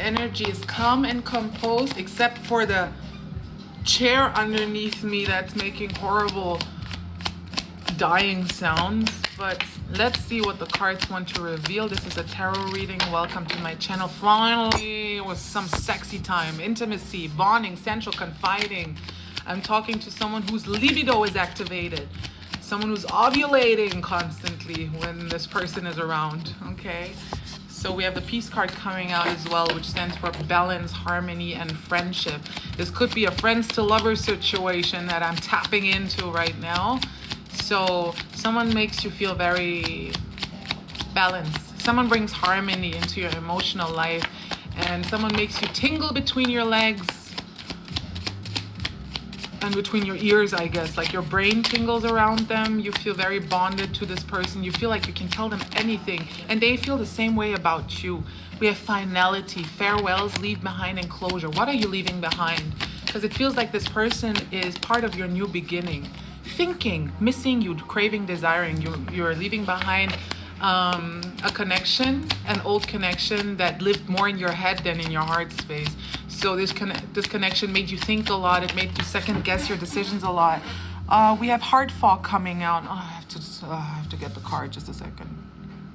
energy is calm and composed, except for the chair underneath me that's making horrible dying sounds. But let's see what the cards want to reveal. This is a tarot reading. Welcome to my channel. Finally, with some sexy time, intimacy, bonding, sensual, confiding. I'm talking to someone whose libido is activated, someone who's ovulating constantly when this person is around. Okay, so we have the peace card coming out as well, which stands for balance, harmony, and friendship. This could be a friends to lovers situation that I'm tapping into right now. So someone makes you feel very balanced. Someone brings harmony into your emotional life, and someone makes you tingle between your legs and between your ears, I guess. Like your brain tingles around them. You feel very bonded to this person. You feel like you can tell them anything, and they feel the same way about you. We have finality, farewells, leave behind, and closure. What are you leaving behind? Because it feels like this person is part of your new beginning. Thinking, missing you, craving, desiring. You're leaving behind a connection, an old connection that lived more in your head than in your heart space. So this connection made you think a lot. It made you second guess your decisions a lot. We have hard fog coming out. Oh, I have to get the card, just a second.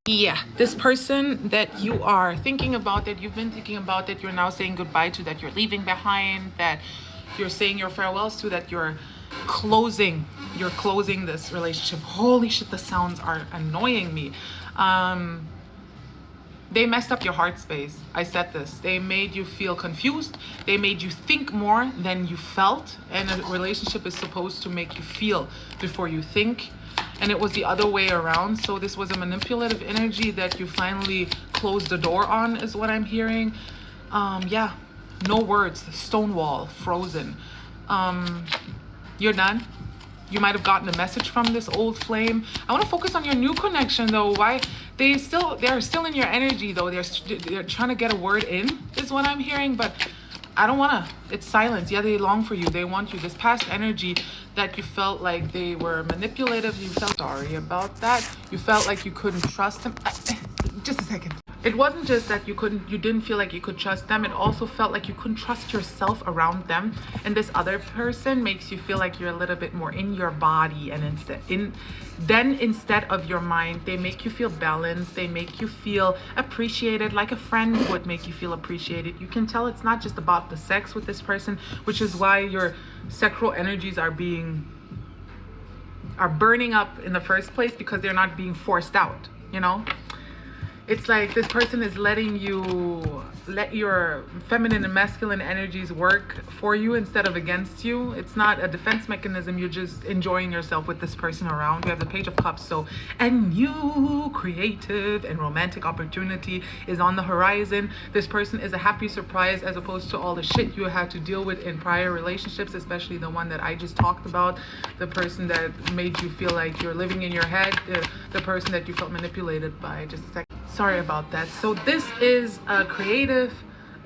Yeah, this person that you are thinking about, that you've been thinking about, that you're now saying goodbye to, that you're leaving behind, that you're saying your farewells to, that you're closing this relationship. Holy shit, the sounds are annoying me. They messed up your heart space. I said this. They made you feel confused. They made you think more than you felt. And a relationship is supposed to make you feel before you think. And it was the other way around. So this was a manipulative energy that you finally closed the door on, is what I'm hearing. Yeah, no words, stonewall, frozen. You're done. You might have gotten a message from this old flame. I want to focus on your new connection though. Why they're still in your energy though. They're trying to get a word in, is what I'm hearing, but I don't want to. It's silence. Yeah, they long for you. They want you. This past energy that you felt like they were manipulative. You felt sorry about that. You felt like you couldn't trust them. Just a second. It wasn't just that you didn't feel like you could trust them. It also felt like you couldn't trust yourself around them. And this other person makes you feel like you're a little bit more in your body, and instead of your mind. They make you feel balanced. They make you feel appreciated, like a friend would make you feel appreciated. You can tell it's not just about the sex with this person, which is why your sexual energies are burning up in the first place, because they're not being forced out, you know? It's like this person is letting you let your feminine and masculine energies work for you instead of against you. It's not a defense mechanism. You're just enjoying yourself with this person around. We have the Page of Cups. So a new creative and romantic opportunity is on the horizon. This person is a happy surprise, as opposed to all the shit you had to deal with in prior relationships, especially the one that I just talked about. The person that made you feel like you're living in your head. The person that you felt manipulated by. Just a second. Sorry about that. So this is a creative,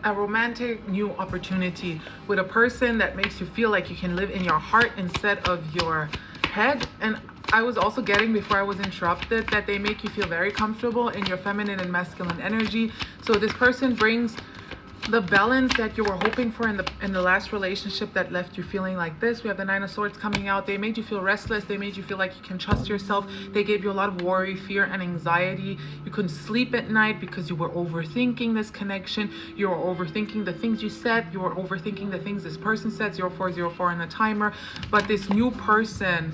a romantic new opportunity with a person that makes you feel like you can live in your heart instead of your head. And I was also getting, before I was interrupted, that they make you feel very comfortable in your feminine and masculine energy. So this person brings the balance that you were hoping for in the last relationship that left you feeling like this. We have the Nine of Swords coming out. They made you feel restless. They made you feel like you can trust yourself. They gave you a lot of worry, fear, and anxiety. You couldn't sleep at night because you were overthinking this connection. You were overthinking the things you said. You were overthinking the things this person said. 0404 on the timer. But this new person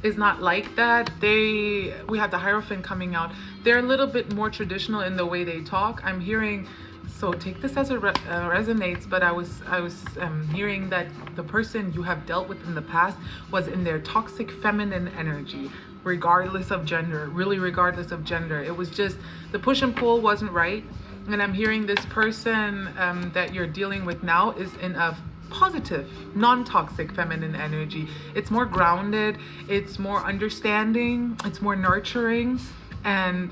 is not like that. We have the Hierophant coming out. They're a little bit more traditional in the way they talk. I'm hearing, so take this as it resonates, but I was hearing that the person you have dealt with in the past was in their toxic feminine energy, regardless of gender, really regardless of gender. It was just the push and pull wasn't right. And I'm hearing this person that you're dealing with now is in a positive, non-toxic feminine energy. It's more grounded, it's more understanding, it's more nurturing, and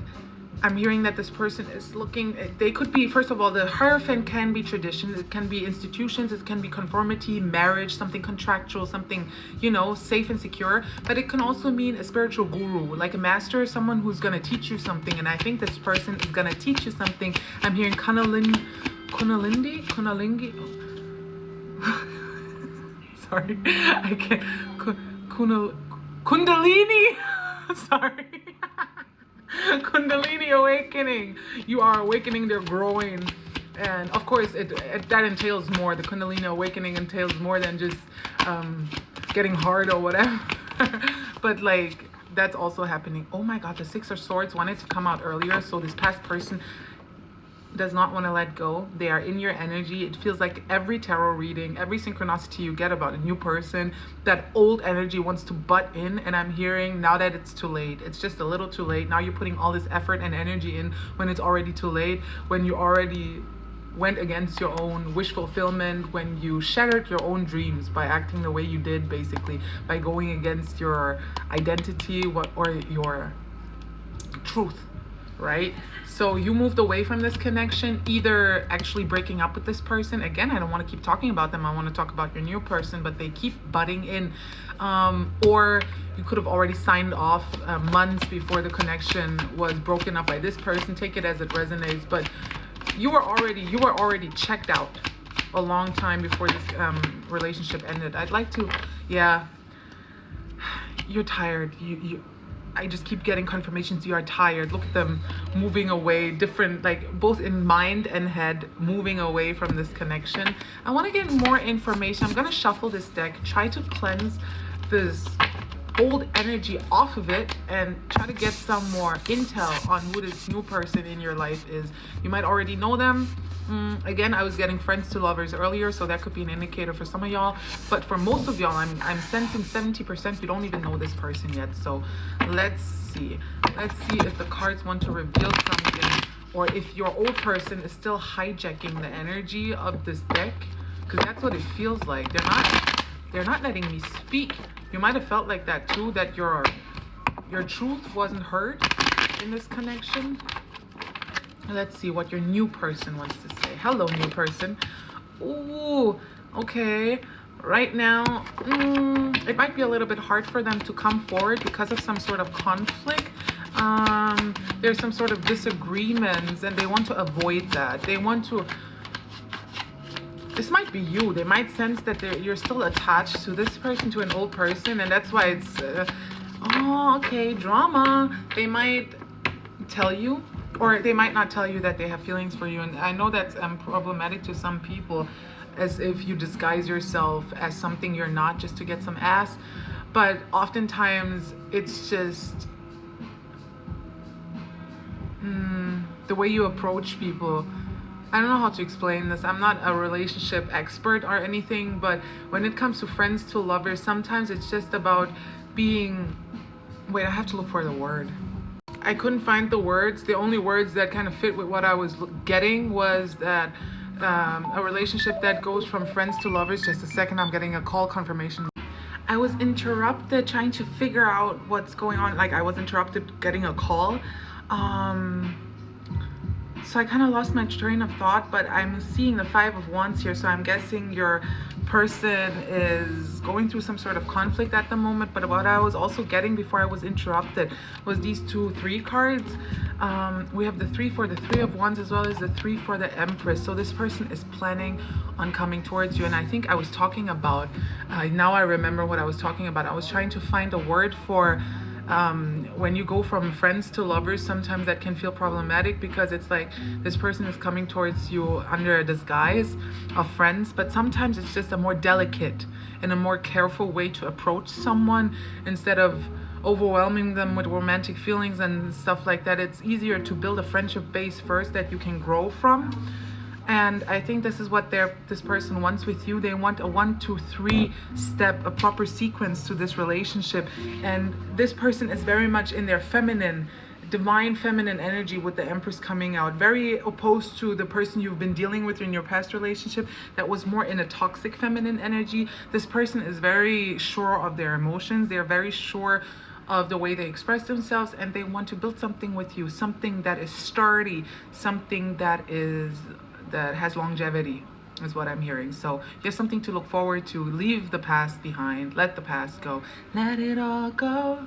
I'm hearing that this person is looking, they could be, first of all, the Hierophant can be tradition, it can be institutions, it can be conformity, marriage, something contractual, something, you know, safe and secure. But it can also mean a spiritual guru, like a master, someone who's going to teach you something. And I think this person is going to teach you something. I'm hearing Kunalingi. Sorry, I can't. Kundalini. Sorry. Kundalini awakening. You are awakening, they're growing. And of course, that entails more. The Kundalini awakening entails more than just getting hard or whatever. But like, that's also happening. Oh my God, the Six of Swords wanted to come out earlier. So this past person does not want to let go. They are in your energy. It feels like every tarot reading, every synchronicity you get about a new person, that old energy wants to butt in. And I'm hearing now that it's too late. It's just a little too late. Now you're putting all this effort and energy in when it's already too late, when you already went against your own wish fulfillment, when you shattered your own dreams by acting the way you did, basically by going against your identity or your truth, right? So you moved away from this connection, either actually breaking up with this person. Again, I don't want to keep talking about them. I want to talk about your new person, but they keep butting in. Or you could have already signed off months before the connection was broken up by this person. Take it as it resonates. But you were already checked out a long time before this relationship ended. I'd like to, yeah, you're tired. I just keep getting confirmations you are tired. Look at them moving away, different, like both in mind and head, moving away from this connection. I want to get more information. I'm going to shuffle this deck, try to cleanse this old energy off of it, and try to get some more intel on who this new person in your life is. You might already know them. Again, I was getting friends to lovers earlier, so that could be an indicator for some of y'all. But for most of y'all, I'm sensing 70% you don't even know this person yet. So let's see. Let's see if the cards want to reveal something, or if your old person is still hijacking the energy of this deck, because that's what it feels like. They're not letting me speak. You might have felt like that too, that your truth wasn't heard in this connection. Let's see what your new person wants to say. Hello, new person. Ooh, okay. Right now, it might be a little bit hard for them to come forward because of some sort of conflict. There's some sort of disagreements, and they want to avoid that. They want to... This might be you. They might sense that you're still attached to this person, to an old person, and that's why it's... oh, okay, drama. They might tell you, or they might not tell you that they have feelings for you. And I know that's problematic to some people, as if you disguise yourself as something you're not just to get some ass. But oftentimes it's just the way you approach people. I don't know how to explain this. I'm not a relationship expert or anything, but when it comes to friends to lovers, sometimes it's just about being... Wait, I have to look for the word. I couldn't find the words. The only words that kind of fit with what I was getting was that a relationship that goes from friends to lovers. Just a second, I'm getting a call confirmation. I was interrupted trying to figure out what's going on. Like, I was interrupted getting a call. So I kind of lost my train of thought, but I'm seeing the Five of Wands here. So I'm guessing your person is going through some sort of conflict at the moment. But what I was also getting before I was interrupted was these 3 cards. We have the 3 for the Three of Wands, as well as the 3 for the Empress. So this person is planning on coming towards you. And I think I was talking about, now I remember what I was talking about. I was trying to find a word for when you go from friends to lovers. Sometimes that can feel problematic because it's like this person is coming towards you under a disguise of friends, but sometimes it's just a more delicate and a more careful way to approach someone. Instead of overwhelming them with romantic feelings and stuff like that, it's easier to build a friendship base first that you can grow from. And I think this is what this person wants with you. They want a 1, 2, 3 step, a proper sequence to this relationship. And this person is very much in their feminine, divine feminine energy, with the Empress coming out. Very opposed to the person you've been dealing with in your past relationship that was more in a toxic feminine energy. This person is very sure of their emotions. They're very sure of the way they express themselves, and they want to build something with you, something that is sturdy, something that has longevity, is what I'm hearing. So you have something to look forward to. Leave the past behind. Let the past go. Let it all go.